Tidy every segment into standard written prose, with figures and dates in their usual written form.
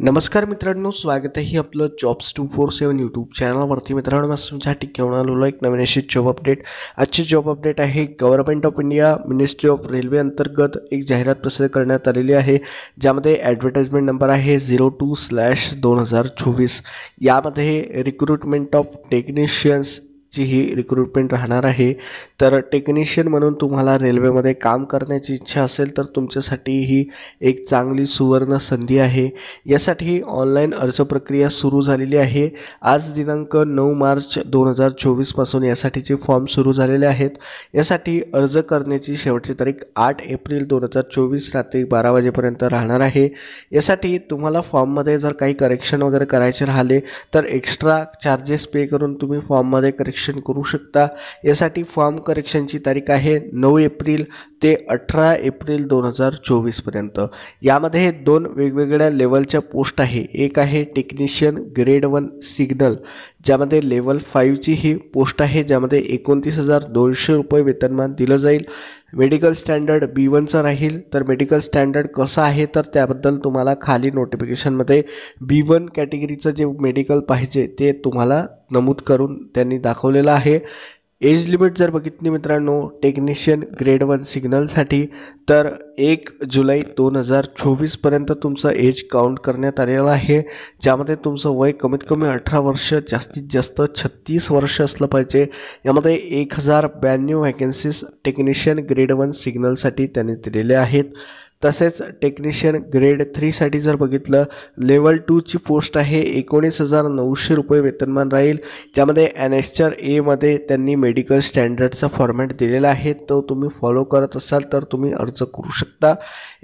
नमस्कार मित्रांनो, स्वागत आहे आपलं जॉब्स 247 यूट्यूब चॅनलवरती. मित्रांनो, मी तुमच्यासाठी घेऊन आलेलो एक नवीन अशी जॉब अपडेट. आजची जॉब अपडेट आहे government of India ministry of railway अंतर्गत एक जाहिरात प्रसिद्ध करण्यात आलेली आहे, ज्यामध्ये ॲडव्हर्टाइजमेंट नंबर आहे 02/2024. यामध्ये रिक्रुटमेंट ऑफ टेक्निशियन्स ची ही रिक्रुटमेंट राहणार आहे. तर टेक्निशियन म्हणून तुम्हाला रेल्वेमध्ये काम करण्याची इच्छा असेल तर तुमच्यासाठी ही एक चांगली सुवर्ण संधी आहे. यासाठी ऑनलाईन अर्ज प्रक्रिया सुरू झालेली आहे. आज दिनांक 9 मार्च 2024 पासून यासाठीचे फॉर्म सुरू झालेले आहेत. यासाठी अर्ज करण्याची शेवटची तारीख 8 एप्रिल 2024 रात्री 12 वाजेपर्यंत राहणार आहे. यासाठी तुम्हाला फॉर्ममध्ये जर काही करेक्शन वगैरे करायचे राहिले तर एक्स्ट्रा चार्जेस पे करून तुम्ही फॉर्ममध्ये करेक्शन करू शकता. यासाठी फॉर्म करेक्शनची तारीख आहे 9 एप्रिल ते 18 एप्रिल 2024 पर्यंत. यामध्ये दोन वेगवेगळ्या लेवलच्या पोस्ट आहे. एक आहे टेक्निशियन ग्रेड 1 सिग्नल, ज्यामध्ये लेवल 5 ची ही पोस्ट आहे, ज्यामध्ये 29,200 रुपये वेतनमान दिलं जाईल. मेडिकल स्टँडर्ड B1चं राहील. तर मेडिकल स्टँडर्ड कसं आहे तर त्याबद्दल तुम्हाला खाली नोटिफिकेशनमध्ये B1 कॅटेगरीचं जे मेडिकल पाहिजे ते तुम्हाला नमूद करून त्यांनी दाखवलेलं आहे. एज लिमिट जर बघितली मित्रांनो टेक्निशियन ग्रेड 1 सिग्नलसाठी तर 1 जुलै 2024 पर्यंत तुमचं एज काउंट करण्यात आलेलं आहे, ज्यामध्ये तुमचं वय कमीत कमी 18 वर्ष जास्तीत जास्त 36 वर्ष असलं पाहिजे. यामध्ये 1092 व्हॅकन्सीज टेक्निशियन ग्रेड 1 सिग्नलसाठी त्यांनी दिलेले आहेत. तसेच टेक्निशियन ग्रेड 3 साठी जर बघितलं लेवल 2 ची पोस्ट आहे. 19,900 रुपये वेतनमान राहील. त्यामध्ये ॲनेक्स्चर ए मध्ये त्यांनी मेडिकल स्टँडर्डचा फॉर्मॅट दिलेला आहे, तो तुम्ही फॉलो करत असाल तर तुम्ही अर्ज करू शकता.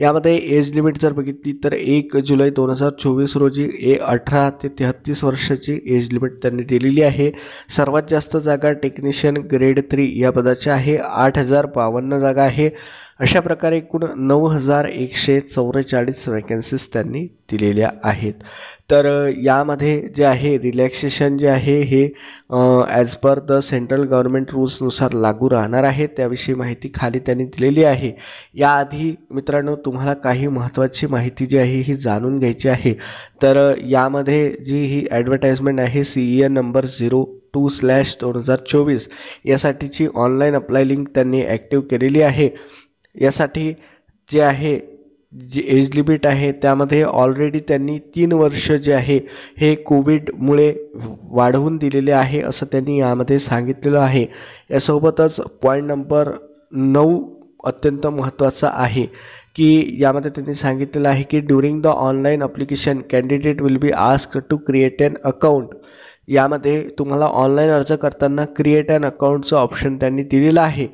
यामध्ये एज लिमिट जर बघितली तर 1 जुलै 2024 रोजी 18 ते 33 वर्षाची एज लिमिट त्यांनी दिलेली आहे. सर्वात जास्त जागा टेक्निशियन ग्रेड 3 या पदाच्या आहे. 8,052 जागा आहे. अशा प्रकारे एकूण 9,144 वॅकन्सीज त्यांनी दिलेल्या आहेत. तर यामध्ये जे आहे रिलॅक्सेशन जे आहे हे as per the central government रूल्सनुसार लागू राहणार आहे. त्याविषयी माहिती खाली त्यांनी दिलेली आहे. याआधी मित्रांनो तुम्हाला काही महत्त्वाची माहिती जी आहे ही जाणून घ्यायची आहे. तर यामध्ये जी ही ॲडव्हर्टाइजमेंट आहे CEN नंबर 02/2024 यासाठीची ऑनलाईन अप्लाय लिंक त्यांनी ॲक्टिव्ह केलेली आहे. यासाठी जे आहे जी एज लिमिट आहे त्यामध्ये ऑलरेडी त्यांनी 3 वर्ष जे आहे हे कोविडमुळे वाढवून दिलेले आहे असं त्यांनी यामध्ये सांगितलेलं आहे. यासोबतच पॉईंट नंबर 9 अत्यंत महत्त्वाचा आहे की यामध्ये त्यांनी सांगितलेलं आहे की during the online application candidate will be asked to create an account. यामध्ये तुम्हाला ऑनलाईन अर्ज करताना क्रिएट ॲन अकाउंटचं ऑप्शन त्यांनी दिलेलं आहे.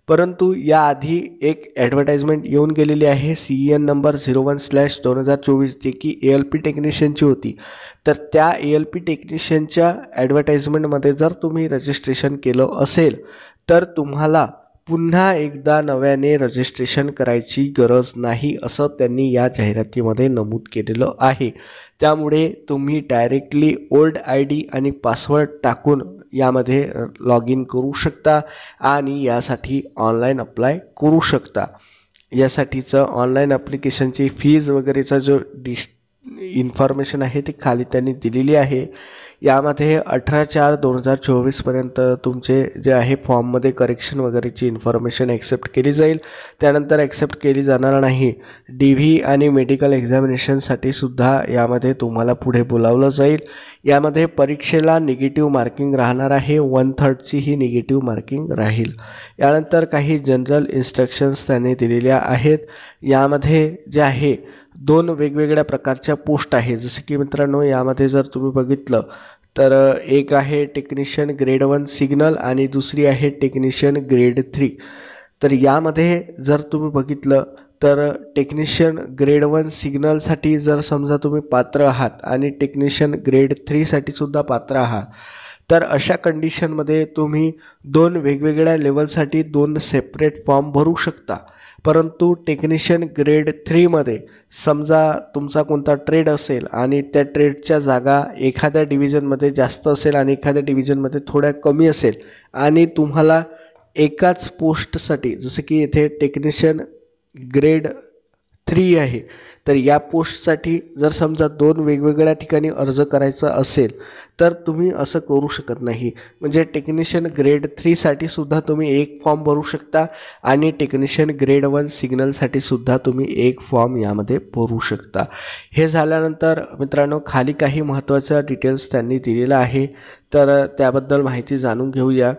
परंतु याआधी एक ॲडव्हर्टाइजमेंट येऊन गेलेली आहे CEN नंबर 01/2024 जे की ALP टेक्निशियनची होती. तर त्या ALP टेक्निशियनच्या ॲडव्हर्टाइजमेंटमध्ये जर तुम्ही रजिस्ट्रेशन केलं असेल तर तुम्हाला पुन्हा एकदा नव्याने रजिस्ट्रेशन करायची गरज नाही असं त्यांनी या जाहिरातीमध्ये नमूद केलेलं आहे. त्यामुळे तुम्ही डायरेक्टली ओल्ड ID आणि पासवर्ड टाकून यामध्ये लॉग इन करू शकता आणि यासाठी ऑनलाईन अप्लाय करू शकता. यासाठीचं ऑनलाईन ॲप्लिकेशनची फीज वगैरेचा जो इन्फॉर्मेशन आहे ती खाली त्यांनी दिलेली आहे. यामध्ये 18/4/2024 पर्यंत तुमचे जे आहे फॉर्ममध्ये करेक्शन वगैरेची इन्फॉर्मेशन ॲक्सेप्ट केली जाईल. त्यानंतर ॲक्सेप्ट केली जाणार नाही. DV आणि मेडिकल एक्झामिनेशनसाठी सुद्धा यामध्ये तुम्हाला पुढे बोलावलं जाईल. यामध्ये परीक्षेला निगेटिव्ह मार्किंग राहणार आहे. 1/3 ही निगेटिव्ह मार्किंग राहील. यानंतर काही जनरल इन्स्ट्रक्शन्स त्यांनी दिलेल्या आहेत. यामध्ये जे आहे 2 वेगवेगळ्या प्रकारच्या पोस्ट आहे. जसे की मित्रांनो यामध्ये जर तुम्ही बघितलं तर एक आहे टेक्निशियन ग्रेड 1 सिग्नल आणि दुसरी आहे टेक्निशियन ग्रेड 3. तर यामध्ये जर तुम्ही बघितलं तर टेक्निशियन ग्रेड 1 सिग्नलसाठी जर समजा तुम्ही पात्र आहात आणि टेक्निशियन ग्रेड 3 साठी सुद्धा पात्र आहात तर अशा कंडिशनमध्ये तुम्ही 2 वेगवेगळ्या लेवलसाठी 2 सेपरेट फॉर्म भरू शकता. परंतु टेक्निशियन ग्रेड 3 मध्ये समजा तुमचा कोणता ट्रेड असेल आणि त्या ट्रेडच्या जागा एखाद्या डिव्हिजनमध्ये जास्त असेल आणि एखाद्या डिव्हिजनमध्ये थोड्या कमी असेल आणि तुम्हाला एकाच पोस्टसाठी जसं की येथे टेक्निशियन ग्रेड 3 आहे. तर या पोस्टसाठी जर समजा 2 वेगवेगळ्या ठिकाणी अर्ज करायचा असेल तर तुम्ही असं करू शकत नाही. म्हणजे टेक्निशियन ग्रेड 3 साठी सुद्धा तुम्ही एक फॉर्म भरू शकता आणि टेक्निशियन ग्रेड 1 सिग्नलसाठी सुद्धा तुम्ही एक फॉर्म यामध्ये भरू शकता. हे झाल्यानंतर मित्रांनो खाली काही महत्त्वाच्या डिटेल्स त्यांनी दिलेला आहे, तर त्याबद्दल माहिती जाणून घेऊया.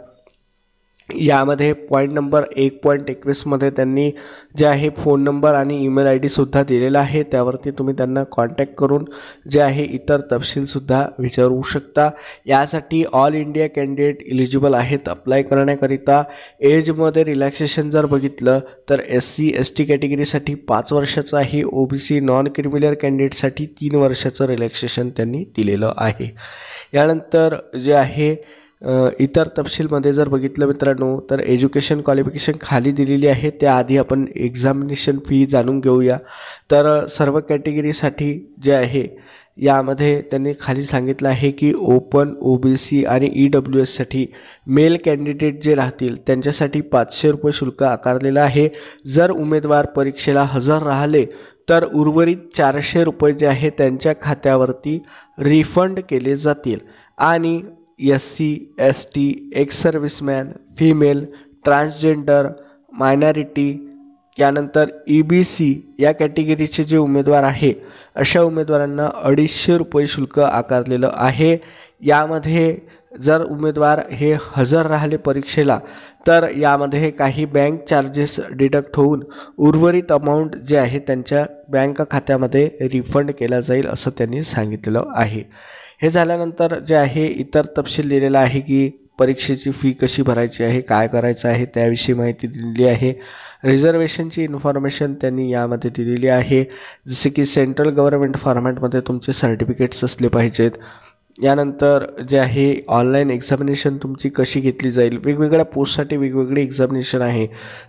यामध्ये पॉईंट नंबर 1.21 मध्ये त्यांनी जे आहे फोन नंबर आणि ईमेल आय डीसुद्धा दिलेला आहे. त्यावरती तुम्ही त्यांना कॉन्टॅक्ट करून जे आहे इतर तपशीलसुद्धा विचारू शकता. यासाठी ऑल इंडिया कॅन्डिडेट इलिजिबल आहेत अप्लाय करण्याकरिता. एजमध्ये रिलॅक्सेशन जर बघितलं तर SC ST कॅटेगरीसाठी 5 वर्षाचं आहे. OBC नॉन क्रिमिनल कॅन्डिडेटसाठी 3 वर्षाचं रिलॅक्सेशन त्यांनी दिलेलं आहे. यानंतर जे आहे इतर तपशीलमध्ये जर बघितलं मित्रांनो तर एज्युकेशन क्वालिफिकेशन खाली दिलेली आहे. त्याआधी आपण एक्झामिनेशन फी जाणून घेऊया. तर सर्व कॅटेगरीसाठी जे आहे यामध्ये त्यांनी खाली सांगितलं आहे की ओपन, OBC आणि EWS साठी मेल कॅन्डिडेट जे राहतील त्यांच्यासाठी 500 रुपये शुल्क आकारलेलं आहे. जर उमेदवार परीक्षेला हजर राहिले तर उर्वरित 400 रुपये जे आहे त्यांच्या खात्यावरती रिफंड केले जातील. आणि SC ST, ex serviceman, female, transgender, minority, यानंतर EBC या कॅटेगरीचे जे उमेदवार आहे अशा उमेदवारांना 250 रुपये शुल्क आकारलेलं आहे. यामध्ये जर उमेदवार हे हजर राहिले परीक्षेला तर यामध्ये काही बँक चार्जेस डिडक्ट होऊन उर्वरित अमाऊंट जे आहे त्यांच्या बँक खात्यामध्ये रिफंड केला जाईल असं त्यांनी सांगितलेलं आहे. हे झाल्यानंतर जे आहे इतर तपशील दिलेला आहे की परीक्षेची फी कशी भरायची आहे, काय करायचं आहे त्याविषयी माहिती दिलेली आहे. रिझर्वेशनची इन्फॉर्मेशन त्यांनी यामध्ये दिलेली आहे, जसे की सेंट्रल गव्हर्नमेंट फॉर्मॅटमध्ये तुमचे सर्टिफिकेट्स असले पाहिजेत. यानंतर जे आहे ऑनलाईन एक्झामिनेशन तुमची कशी घेतली जाईल. वेगवेगळ्या पोस्टसाठी वेगवेगळी एक्झामिनेशन आहे.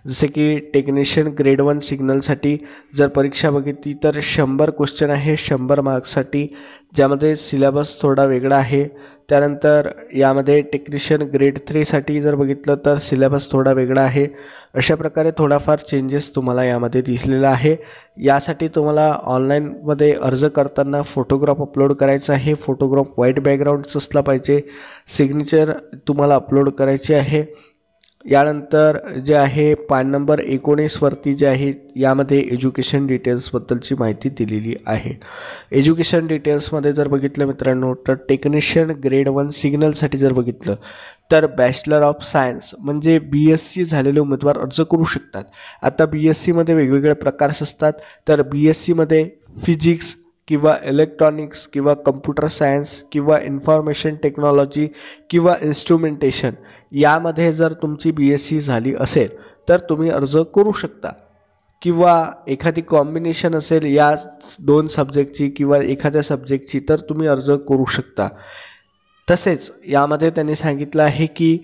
जसे की टेक्निशियन ग्रेड 1 सिग्नलसाठी जर परीक्षा बघितली तर 100 क्वेश्चन आहे 100 मार्क्ससाठी, ज्यामध्ये सिलेबस थोडा वेगळा आहे. त्यानंतर यामध्ये टेक्निशियन ग्रेड 3 साठी जर बघितलं तर सिलेबस थोडा वेगळा आहे. अशा प्रकारे थोडाफार चेंजेस तुम्हाला यामध्ये दिसलेला आहे. यासाठी तुम्हाला ऑनलाईनमध्ये अर्ज करताना फोटोग्राफ अपलोड करायचा आहे. फोटोग्राफ व्हाईट बॅकग्राऊंडचा असला पाहिजे. सिग्नेचर तुम्हाला अपलोड करायची आहे. यानंतर जे आहे पॅन नंबर 19 वरती जे आहे यामध्ये एज्युकेशन डिटेल्सबद्दलची माहिती दिलेली आहे. एज्युकेशन डिटेल्समध्ये जर बघितलं मित्रांनो तर टेक्निशियन ग्रेड 1 सिग्नलसाठी जर बघितलं तर बॅचलर ऑफ सायन्स म्हणजे BSc झालेले उमेदवार अर्ज करू शकतात. आता BScमध्ये वेगवेगळे प्रकार असतात. तर BScमध्ये फिजिक्स किंवा इलेक्ट्रॉनिक्स किंवा कम्प्युटर सायन्स किंवा इन्फॉर्मेशन टेक्नॉलॉजी किंवा इन्स्ट्रुमेंटेशन यामध्ये जर तुमची BSc झाली असेल तर तुम्ही अर्ज करू शकता. किंवा एखादी कॉम्बिनेशन असेल या 2 सब्जेक्टची किंवा एखाद्या सब्जेक्टची तर तुम्ही अर्ज करू शकता. तसेच यामध्ये त्यांनी सांगितलं आहे की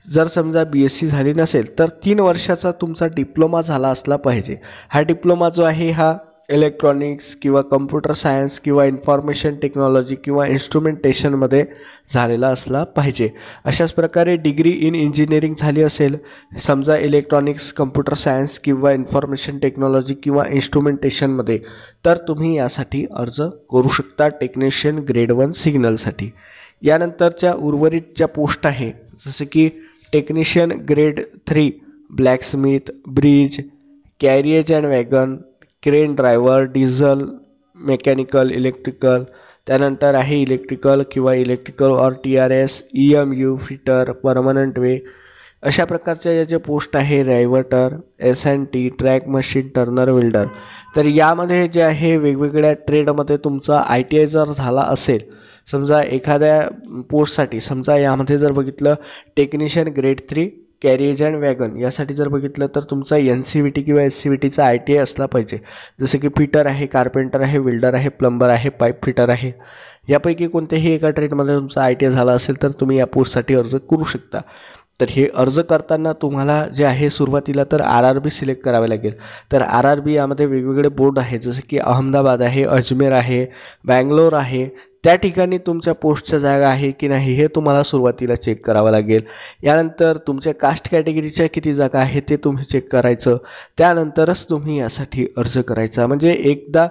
जर समजा BSc झाली नसेल तर 3 वर्षाचा तुमचा डिप्लोमा झाला असला पाहिजे. हा डिप्लोमा जो आहे हा इलेक्ट्रॉनिक्स किंवा कम्प्युटर सायन्स किंवा इन्फॉर्मेशन टेक्नॉलॉजी किंवा इन्स्ट्रुमेंटेशनमध्ये झालेला असला पाहिजे. अशाच प्रकारे डिग्री इन इंजिनिअरिंग झाली असेल, समजा इलेक्ट्रॉनिक्स, कम्प्युटर सायन्स किंवा इन्फॉर्मेशन टेक्नॉलॉजी किंवा इन्स्ट्रुमेंटेशनमध्ये, तर तुम्ही यासाठी अर्ज करू शकता टेक्निशियन ग्रेड 1 सिग्नलसाठी. यानंतरच्या उर्वरित ज्या पोस्ट आहे जसे की technician grade 3 blacksmith, bridge, carriage and wagon, crane driver, diesel, mechanical, electrical, त्यानंतर आहे इलेक्ट्रिकल किंवा electrical or TRS, EMU, fitter, permanent way, अशा प्रकारच्या या ज्या पोस्ट आहे riveter, S&T, track machine, turner, welder. तर यामध्ये जे आहे वेगवेगळ्या ट्रेडमध्ये तुमचा ITI जर झाला असेल, समजा एखाद्या पोस्टसाठी, समजा यामध्ये जर बघितलं टेक्निशियन ग्रेड 3 कॅरियज अँड वॅगन यासाठी जर बघितलं तर तुमचा NCVT किंवा SCVTचा ITI असला पाहिजे. जसे की फिटर आहे, कार्पेंटर आहे, वेल्डर आहे, प्लंबर आहे, पाईप फिटर आहे. यापैकी कोणत्याही एका ट्रेडमध्ये तुमचा ITI झाला असेल तर तुम्ही या पोस्टसाठी अर्ज करू शकता. तर हे अर्ज करताना तुम्हाला जे आहे सुरुवातीला तर RRB सिलेक्ट करावे लागेल. तर RRB यामध्ये वेगवेगळे बोर्ड आहेत, जसे की अहमदाबाद आहे, अजमेर आहे, बँगलोर आहे. त्या ठिकाणी तुमच्या पोस्टच्या जागा आहे की नाही हे तुम्हाला सुरुवातीला चेक करावं लागेल. यानंतर तुमच्या कास्ट कॅटेगरीच्या किती जागा आहेत ते तुम्ही चेक करायचं. त्यानंतरच तुम्ही यासाठी अर्ज करायचा. म्हणजे एकदा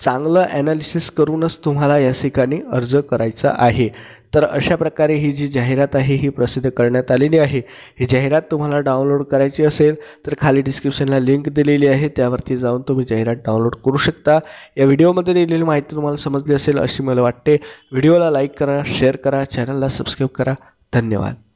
चांगलं ॲनालिसिस करूनच तुम्हाला या ठिकाणी अर्ज करायचा आहे. तर अशा प्रकारे ही जी जाहिरात आहे ही प्रसिद्ध करण्यात आलेली आहे. ही जाहिरात तुम्हाला डाउनलोड करायची असेल तर खाली डिस्क्रिप्शनला लिंक दिलेली आहे, त्यावरती जाऊन तुम्ही जाहिरात डाउनलोड करू शकता. या व्हिडिओमध्ये दिलेली माहिती तुम्हाला समजली असेल अशी मला वाटते. व्हिडिओला लाईक करा, शेअर करा, चॅनलला सबस्क्राईब करा. धन्यवाद.